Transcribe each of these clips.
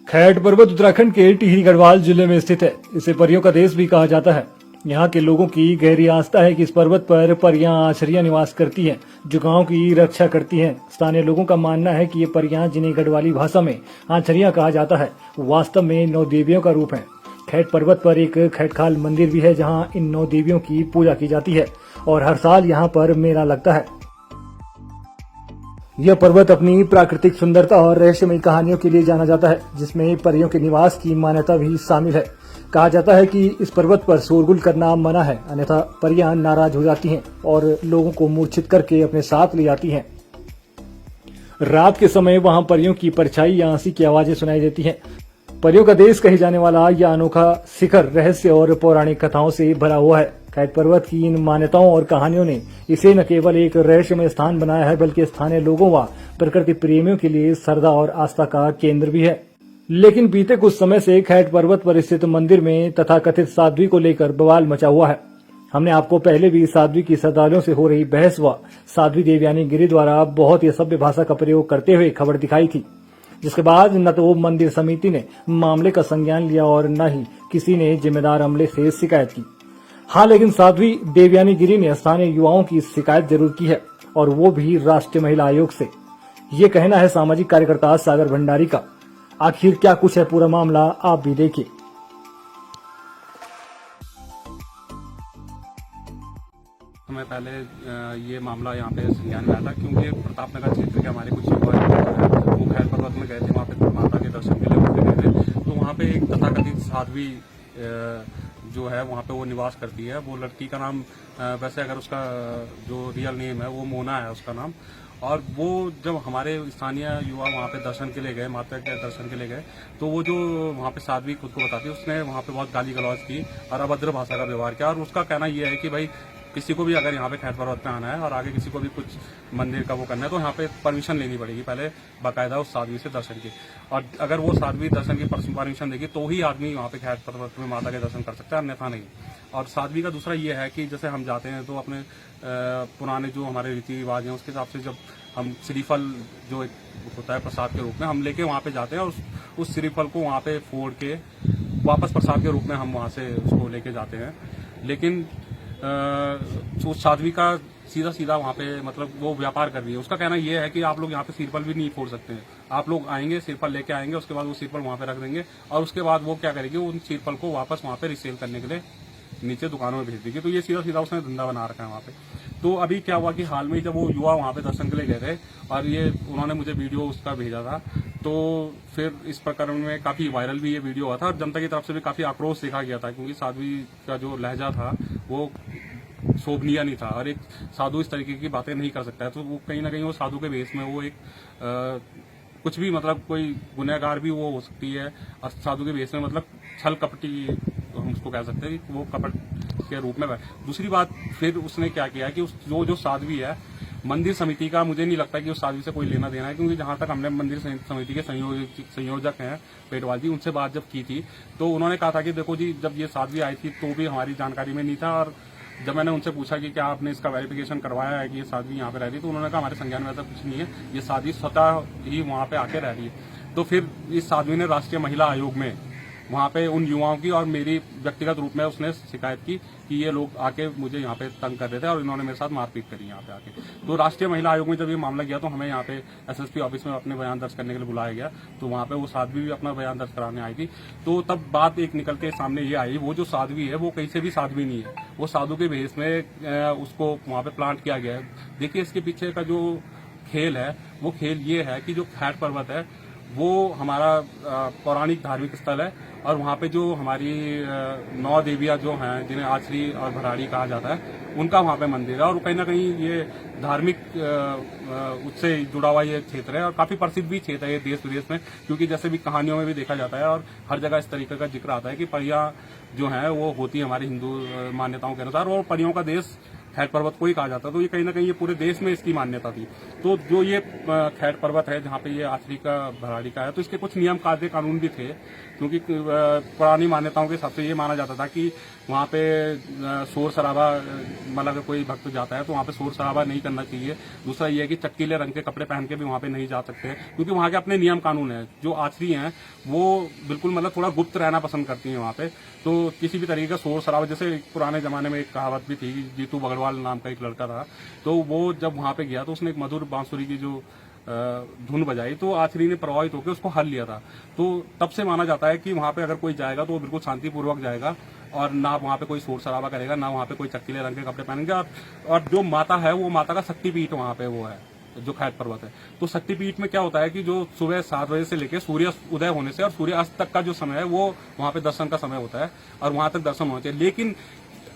खैट पर्वत उत्तराखंड के टिहरी गढ़वाल जिले में स्थित है। इसे परियों का देश भी कहा जाता है। यहाँ के लोगों की गहरी आस्था है कि इस पर्वत पर परियां आश्रियां निवास करती हैं, जो गांव की रक्षा करती हैं। स्थानीय लोगों का मानना है कि ये परियां, जिन्हें गढ़वाली भाषा में आश्रियां कहा जाता है, वास्तव में 9 देवियों का रूप है। खैट पर्वत पर एक खैटखाल मंदिर भी है, जहाँ इन 9 देवियों की पूजा की जाती है और हर साल यहाँ पर मेला लगता है। यह पर्वत अपनी प्राकृतिक सुंदरता और रहस्यमयी कहानियों के लिए जाना जाता है, जिसमें परियों के निवास की मान्यता भी शामिल है। कहा जाता है कि इस पर्वत पर शोरगुल करना मना है, अन्यथा परियां नाराज हो जाती हैं और लोगों को मूर्छित करके अपने साथ ले जाती हैं। रात के समय वहां परियों की परछाई या हंसी की आवाजें सुनाई देती हैं। परियों का देश कहे जाने वाला यह अनोखा शिखर रहस्य और पौराणिक कथाओं से भरा हुआ है। खैट पर्वत की इन मान्यताओं और कहानियों ने इसे न केवल एक रहस्यमय स्थान बनाया है, बल्कि स्थानीय लोगों व प्रकृति प्रेमियों के लिए श्रद्धा और आस्था का केंद्र भी है। लेकिन बीते कुछ समय से खैट पर्वत पर स्थित मंदिर में तथाकथित साध्वी को लेकर बवाल मचा हुआ है। हमने आपको पहले भी साध्वी की श्रद्धालुओं से हो रही बहस व साध्वी देवयानी गिरी द्वारा बहुत ही असभ्य भाषा का प्रयोग करते हुए खबर दिखाई थी, जिसके बाद न तो मंदिर समिति ने मामले का संज्ञान लिया और न ही किसी ने जिम्मेदार अमले से शिकायत की। हाँ, लेकिन साध्वी देवयानी गिरी ने स्थानीय युवाओं की शिकायत जरूर की है, और वो भी राष्ट्रीय महिला आयोग से। ये कहना है सामाजिक कार्यकर्ता सागर भंडारी का। आखिर क्या कुछ है पूरा मामला, आप भी देखिए। समय पहले ये मामला यहाँ पे संज्ञान में आया था, क्योंकि प्रतापनगर क्षेत्र के हमारे कुछ युवा हैं वो खैट पर्वत में गए थे, वहाँ पे माता के दर्शन के लिए गए थे। तो वहाँ पे एक तथाकथित साध्वी जो है वहाँ पे वो निवास करती है। वो लड़की का नाम वैसे अगर उसका जो रियल नेम है वो मोना है उसका नाम। और वो जब हमारे स्थानीय युवा वहाँ पे दर्शन के लिए गए, माता के दर्शन के लिए गए, तो वो जो वहाँ पे साध्वी खुद को बताती है, उसने वहाँ पे बहुत गाली गलौज की और अभद्र भाषा का व्यवहार किया। और उसका कहना यह है कि भाई किसी को भी अगर यहाँ पे खैट पर्वत में आना है और आगे किसी को भी कुछ मंदिर का वो करना है, तो यहाँ पे परमिशन लेनी पड़ेगी पहले बाकायदा उस साध्वी से दर्शन की। और अगर वो साध्वी दर्शन की परमिशन देगी तो ही आदमी वहाँ पे खैट पर्वत में माता के दर्शन कर सकता है, अन्यथा नहीं। और साध्वी का दूसरा ये है कि जैसे हम जाते हैं तो अपने पुराने जो हमारे रीति रिवाज हैं उसके हिसाब से जब हम श्रीफल जो एक होता है प्रसाद के रूप में हम लेके वहाँ पे जाते हैं, और उस श्रीफल को वहाँ पे फोड़ के वापस प्रसाद के रूप में हम वहाँ से उसको लेके जाते हैं। लेकिन जो साध्वी का सीधा सीधा वहाँ पे मतलब वो व्यापार कर रही है। उसका कहना यह है कि आप लोग यहाँ पे श्रीफल भी नहीं फोड़ सकते हैं। आप लोग आएंगे, श्रीफल लेके आएंगे, उसके बाद वो श्रीफल वहाँ पे रख देंगे, और उसके बाद वो क्या करेगी, उन श्रीफल को वापस वहाँ पे रिसेल करने के लिए नीचे दुकानों में भेज देगी। तो ये सीधा सीधा उसने धंधा बना रखा है वहाँ पे। तो अभी क्या हुआ कि हाल में जब वो युवा वहाँ पे दर्शन के लिए गए थे और ये उन्होंने मुझे वीडियो उसका भेजा था, तो फिर इस प्रकरण में काफी वायरल भी ये वीडियो हुआ था और जनता की तरफ से भी काफी आक्रोश देखा गया था, क्योंकि साध्वी का जो लहजा था वो शोभनीय नहीं था और एक साधु इस तरीके की बातें नहीं कर सकता है। तो वो कहीं ना कहीं वो साधु के भेष में वो एक कुछ भी मतलब कोई गुनहगार भी वो हो सकती है, और साधु के भेष में मतलब छल कपटी हम उसको कह सकते हैं कि वो कपट के रूप में। दूसरी बात फिर उसने क्या किया कि उस जो साध्वी है, मंदिर समिति का मुझे नहीं लगता कि उस साध्वी से कोई लेना देना है, क्योंकि जहां तक हमने मंदिर समिति के संयोजक हैं पेटवाल जी, उनसे बात जब की थी तो उन्होंने कहा था कि देखो जी, जब ये साध्वी आई थी तो भी हमारी जानकारी में नहीं था, और जब मैंने उनसे पूछा कि क्या आपने इसका वेरिफिकेशन करवाया है कि ये साध्वी यहाँ पे रह रही है, तो उन्होंने कहा हमारे संज्ञान में ऐसा कुछ नहीं है, ये साध्वी स्वतः ही वहाँ पे आके रह रही है। तो फिर इस साध्वी ने राष्ट्रीय महिला आयोग में वहाँ पे उन युवाओं की और मेरी व्यक्तिगत रूप में उसने शिकायत की कि ये लोग आके मुझे यहाँ पे तंग कर रहे थे और इन्होंने मेरे साथ मारपीट करी यहाँ पे आके। तो राष्ट्रीय महिला आयोग में जब ये मामला गया तो हमें यहाँ पे एसएसपी ऑफिस में अपने बयान दर्ज करने के लिए बुलाया गया। तो वहाँ पे वो साध्वी भी अपना बयान दर्ज कराने आई थी। तो तब बात एक निकल के सामने ये आई, वो जो साध्वी है वो कहीं से भी साध्वी नहीं है, वो साधु के भेष में उसको वहाँ पे प्लांट किया गया है। देखिए इसके पीछे का जो खेल है वो खेल ये है कि जो खैट पर्वत है वो हमारा पौराणिक धार्मिक स्थल है, और वहाँ पे जो हमारी 9 देवियाँ जो हैं जिन्हें आचरी और भराड़ी कहा जाता है, उनका वहाँ पे मंदिर है। और कहीं ना कहीं ये धार्मिक उससे जुड़ा हुआ ये क्षेत्र है और काफी प्रसिद्ध भी क्षेत्र है ये देश विदेश में, क्योंकि जैसे भी कहानियों में भी देखा जाता है और हर जगह इस तरीके का जिक्र आता है कि परियां जो हैं वो होती है हमारी हिंदू मान्यताओं के अनुसार, और परियों का देश खैट पर्वत को ही कहा जाता है। तो ये कहीं ना कहीं ये पूरे देश में इसकी मान्यता थी। तो जो ये खैट पर्वत है जहाँ पे ये आचरी का भराड़ी का है, तो इसके कुछ नियम कायदे कानून भी थे, क्योंकि पुरानी मान्यताओं के हिसाब से ये माना जाता था कि वहाँ पे शोर शराबा, मतलब अगर कोई भक्त जाता है तो वहाँ पे शोर शराबा नहीं करना चाहिए। दूसरा ये है कि चटकीले रंग के कपड़े पहन के भी वहाँ पे नहीं जा सकते, क्योंकि वहाँ के अपने नियम कानून है। जो आचरी हैं वो बिल्कुल मतलब थोड़ा गुप्त रहना पसंद करती हैं वहाँ पे। तो किसी भी तरीके का शोर शराबा, जैसे पुराने जमाने में एक कहावत भी थी, जीतू बगड़वाल नाम का एक लड़का था, तो वो जब वहाँ पे गया तो उसने एक मधुर बांसुरी की जो धुन बजाई, तो आचरी ने प्रभावित होकर उसको हल लिया था। तो तब से माना जाता है कि वहाँ पे अगर कोई जाएगा तो वो बिल्कुल शांतिपूर्वक जाएगा, और ना वहाँ पे कोई शोर शराबा करेगा, ना वहाँ पे कोई चटकीले रंग के कपड़े पहनेंगे। और जो माता है वो माता का शक्तिपीठ वहाँ पे वो है, जो खैट पर्वत है। तो शक्तिपीठ में क्या होता है कि जो सुबह 7 बजे से लेकर सूर्य उदय होने से और सूर्य अस्त तक का जो समय है वो वहाँ पे दर्शन का समय होता है, और वहाँ तक दर्शन होना चाहिए। लेकिन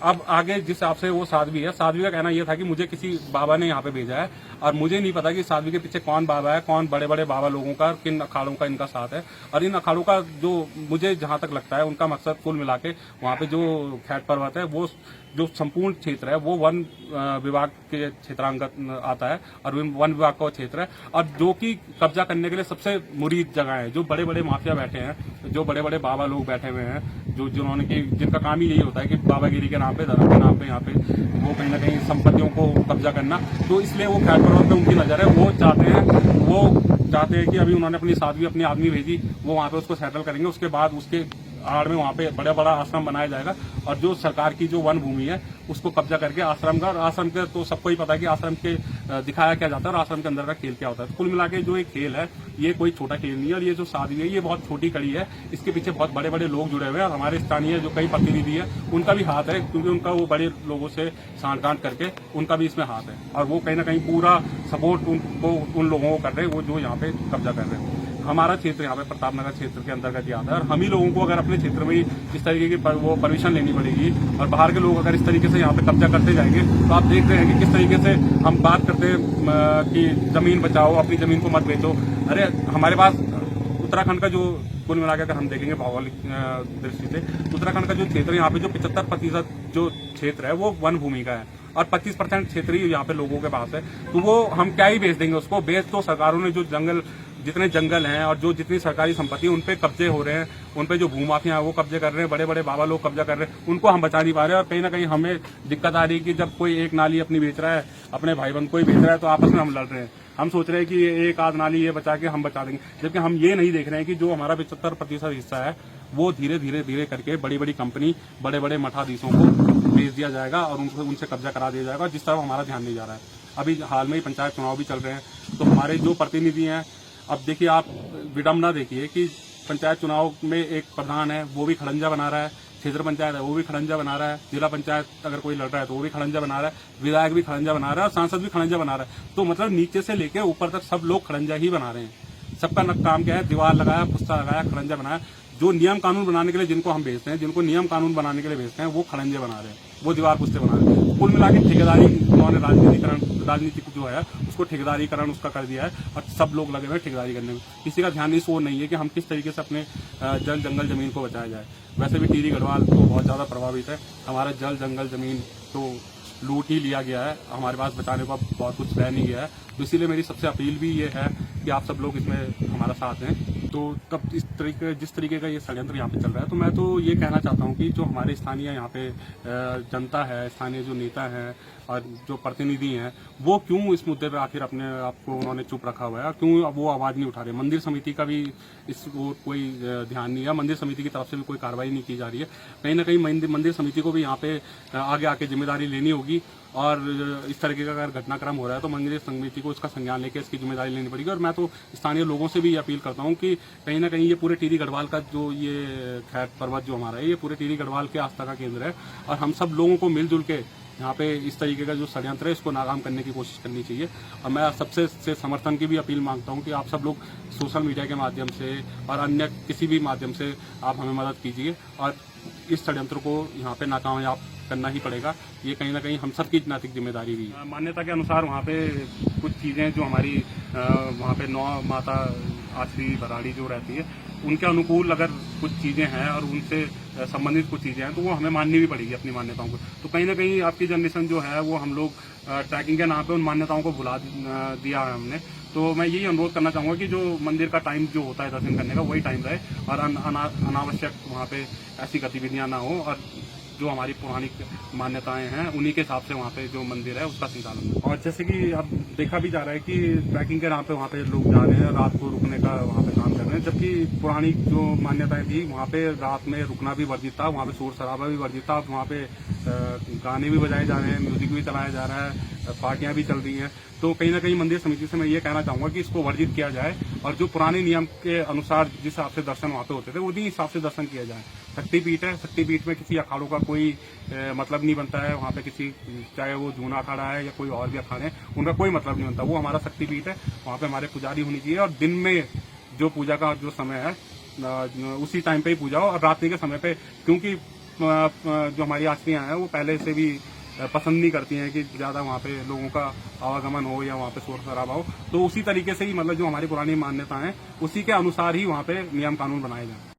अब आगे जिस हिसाब से वो साध्वी है, साध्वी का कहना यह था कि मुझे किसी बाबा ने यहाँ पे भेजा है, और मुझे नहीं पता कि साध्वी के पीछे कौन बाबा है, कौन बड़े बड़े बाबा लोगों का, किन अखाड़ों का इनका साथ है। और इन अखाड़ों का जो मुझे जहां तक लगता है उनका मकसद कुल मिला के वहाँ पे जो खैट पर्वत है वो जो संपूर्ण क्षेत्र है वो वन विभाग के क्षेत्रांगत आता है, और वन विभाग का क्षेत्र है, और जो कि कब्जा करने के लिए सबसे मुरीद जगह है। जो बड़े बड़े माफिया बैठे हैं, जो बड़े बड़े बाबा लोग बैठे हुए हैं, जिन्होंने की जिनका काम ही यही होता है कि बाबागिरी के नाम पे, धर्म के नाम पे यहाँ पे वो कहीं ना कहीं संपत्तियों को कब्जा करना। तो इसलिए वो खैट पर्वत पे उनकी नजर है। वो चाहते हैं कि अभी उन्होंने अपनी साध्वी, अपनी आदमी भेजी, वो वहाँ पे उसको सेटल करेंगे। उसके बाद उसके आड़ में वहाँ पे बड़ा बड़ा आश्रम बनाया जाएगा, और जो सरकार की जो वन भूमि है उसको कब्जा करके आश्रम का, और आश्रम के तो सबको ही पता है कि आश्रम के दिखाया क्या जाता है और आश्रम के अंदर का खेल क्या होता है। तो कुल मिला के जो एक खेल है ये कोई छोटा खेल नहीं है, और ये जो साध्वी है ये बहुत छोटी कड़ी है। इसके पीछे बहुत बड़े बड़े लोग जुड़े हुए हैं, और हमारे स्थानीय जो कई प्रतिनिधि है उनका भी हाथ है, क्योंकि उनका वो बड़े लोगों से सांठगांठ करके उनका भी इसमें हाथ है, और वो कहीं ना कहीं पूरा सपोर्ट उन लोगों को कर रहे हैं वो जो यहाँ पे कब्जा कर रहे हैं। हमारा क्षेत्र यहाँ पे प्रतापनगर क्षेत्र के अंतर्गत ही आता है, और हम ही लोगों को अगर अपने क्षेत्र में इस तरीके की वो परमिशन लेनी पड़ेगी, और बाहर के लोग अगर इस तरीके से यहाँ पे कब्जा करते जाएंगे, तो आप देख रहे हैं कि किस तरीके से हम बात करते हैं कि जमीन बचाओ, अपनी जमीन को मत बेचो। अरे हमारे पास उत्तराखंड का जो कुल मिला के अगर हम देखेंगे भौगोलिक दृष्टि से, उत्तराखंड का जो क्षेत्र है यहाँ पे जो 75% जो क्षेत्र है वो वन भूमि का है, और 25% क्षेत्र ही यहाँ पे लोगों के पास है। तो वो हम क्या ही बेच देंगे उसको। बेच तो सरकारों ने जो जितने जंगल हैं और जो जितनी सरकारी संपत्ति उन पे कब्जे हो रहे हैं, उन पे जो भूमाफिया है वो कब्जे कर रहे हैं, बड़े बड़े बाबा लोग कब्जा कर रहे हैं, उनको हम बचा नहीं पा रहे हैं। और कहीं ना कहीं हमें दिक्कत आ रही है कि जब कोई एक नाली अपनी बेच रहा है, अपने भाई बंद को ही बेच रहा है, तो आपस में हम लड़ रहे हैं। हम सोच रहे हैं कि एक आध नाली ये बचा के हम बचा देंगे, जबकि हम ये नहीं देख रहे हैं कि जो हमारा 75% हिस्सा है वो धीरे धीरे करके बड़ी बड़ी कंपनी, बड़े बड़े मठाधीशों को बेच दिया जाएगा, और उनसे कब्जा करा दिया जाएगा, जिस तरफ हमारा ध्यान नहीं जा रहा है। अभी हाल में ही पंचायत चुनाव भी चल रहे हैं, तो हमारे जो प्रतिनिधि हैं, अब देखिए आप विडम्बना देखिए कि पंचायत चुनाव में एक प्रधान है वो भी खड़ंजा बना रहा है, क्षेत्र पंचायत है वो भी खड़ंजा बना रहा है, जिला पंचायत अगर कोई लड़ रहा है तो वो भी खड़ंजा बना रहा है, विधायक भी खड़ंजा बना रहा है, और सांसद भी खड़ंजा बना रहा है। तो मतलब नीचे से लेकर ऊपर तक सब लोग खड़ंजा ही बना रहे हैं। सबका काम क्या है, दीवार लगाया, पुस्ता लगाया, खड़ंजा बनाया। जो नियम कानून बनाने के लिए जिनको हम भेजते हैं, जिनको नियम कानून बनाने के लिए भेजते हैं, वो खड़ंजे बना रहे हैं, वो दीवार पुस्ते बना रहे हैं। कुल मिला के ठेकेदारी, उन्होंने राजनीतिक जो है उसको ठेकेदारीकरण उसका कर दिया है, और सब लोग लगे हुए ठेकेदारी करने में। किसी का ध्यान इस ओर नहीं है कि हम किस तरीके से अपने जल जंगल जमीन को बचाया जाए। वैसे भी टीरी गढ़वाल तो बहुत ज्यादा प्रभावित है, हमारा जल जंगल जमीन तो लूट ही लिया गया है, हमारे पास बचाने को बहुत कुछ रह नहीं गया है। तो इसीलिए मेरी सबसे अपील भी ये है कि आप सब लोग इसमें हमारा साथ हैं। तो तब जिस तरीके का ये षड्यंत्र यहाँ पे चल रहा है, तो मैं तो ये कहना चाहता हूँ कि जो हमारे स्थानीय यहाँ पे जनता है, स्थानीय जो नेता हैं और जो प्रतिनिधि हैं, वो क्यों इस मुद्दे पे आखिर अपने आप को उन्होंने चुप रखा हुआ है, क्यों अब वो आवाज नहीं उठा रहे। मंदिर समिति का भी इस ओर कोई ध्यान नहीं है, मंदिर समिति की तरफ से भी कोई कार्रवाई नहीं की जा रही है। कहीं ना कहीं मंदिर समिति को भी यहाँ पे आगे आके जिम्मेदारी लेनी होगी, और इस तरीके का अगर घटनाक्रम हो रहा है तो मंदिर समिति को इसका संज्ञान लेकर इसकी जिम्मेदारी लेनी पड़ेगी। और मैं तो स्थानीय लोगों से भी अपील करता हूँ कि कहीं ना कहीं ये पूरे टिहरी गढ़वाल का जो ये खैट पर्वत जो हमारा है, ये पूरे टिहरी गढ़वाल के आस्था का केंद्र है, और हम सब लोगों को मिलजुल के यहाँ पे इस तरीके का जो षड्यंत्र है इसको नाकाम करने की कोशिश करनी चाहिए। और मैं सबसे से समर्थन की भी अपील मांगता हूँ कि आप सब लोग सोशल मीडिया के माध्यम से और अन्य किसी भी माध्यम से आप हमें मदद कीजिए, और इस षड्यंत्र को यहाँ पे नाकामयाब करना ही पड़ेगा। ये कहीं ना कहीं हम सबकी नैतिक जिम्मेदारी भी है। मान्यता के अनुसार वहाँ पे कुछ चीज़ें जो हमारी वहाँ पे 9 माता आचरी भराड़ी जो रहती है, उनके अनुकूल अगर कुछ चीजें हैं और उनसे संबंधित कुछ चीजें हैं तो वो हमें माननी भी पड़ेगी अपनी मान्यताओं को। तो कहीं ना कहीं आपकी जनरेशन जो है वो हम लोग ट्रैकिंग के नाम पे उन मान्यताओं को भुला दिया है हमने। तो मैं यही अनुरोध करना चाहूंगा कि जो मंदिर का टाइम जो होता है दर्शन करने का वही टाइम रहे और अनावश्यक वहाँ पे ऐसी गतिविधियां ना हो और जो हमारी पुरानी मान्यताएं हैं उन्हीं के हिसाब से वहाँ पे जो मंदिर है उसका संचालन हो। और जैसे कि अब देखा भी जा रहा है कि ट्रैकिंग के नाम पे वहाँ पे लोग जा रहे हैं, रात को रुकने का वहाँ पे काम कर रहे हैं, जबकि पुरानी जो मान्यताएं थी वहाँ पे रात में रुकना भी वर्जित था, वहाँ पे शोर शराबा भी वर्जित था। वहाँ पे गाने भी बजाए जा रहे हैं, म्यूजिक भी चलाया जा रहा है, पार्टियां भी चल रही हैं। तो कहीं ना कहीं मंदिर समिति से मैं ये कहना चाहूंगा कि इसको वर्जित किया जाए और जो पुराने नियम के अनुसार जिस हिसाब से दर्शन वहाँ पे होते थे उन्हीं हिसाब से दर्शन किया जाए। शक्तिपीठ है, शक्तिपीठ में किसी अखाड़ों का कोई मतलब नहीं बनता है। वहाँ पे किसी, चाहे वो जूना अखाड़ा है या कोई और भी अखाड़े हैं, उनका कोई मतलब नहीं बनता। वो हमारा शक्तिपीठ है, वहाँ पे हमारे पुजारी होनी चाहिए और दिन में जो पूजा का जो समय है उसी टाइम पे ही पूजा हो और रात्रि के समय पे, क्योंकि जो हमारी यात्रियां हैं वो पहले से भी पसंद नहीं करती हैं कि ज्यादा वहाँ पे लोगों का आवागमन हो या वहाँ पे शोर शराबा हो। तो उसी तरीके से ही मतलब जो हमारी पुरानी मान्यता है उसी के अनुसार ही वहाँ पे नियम कानून बनाए जाए।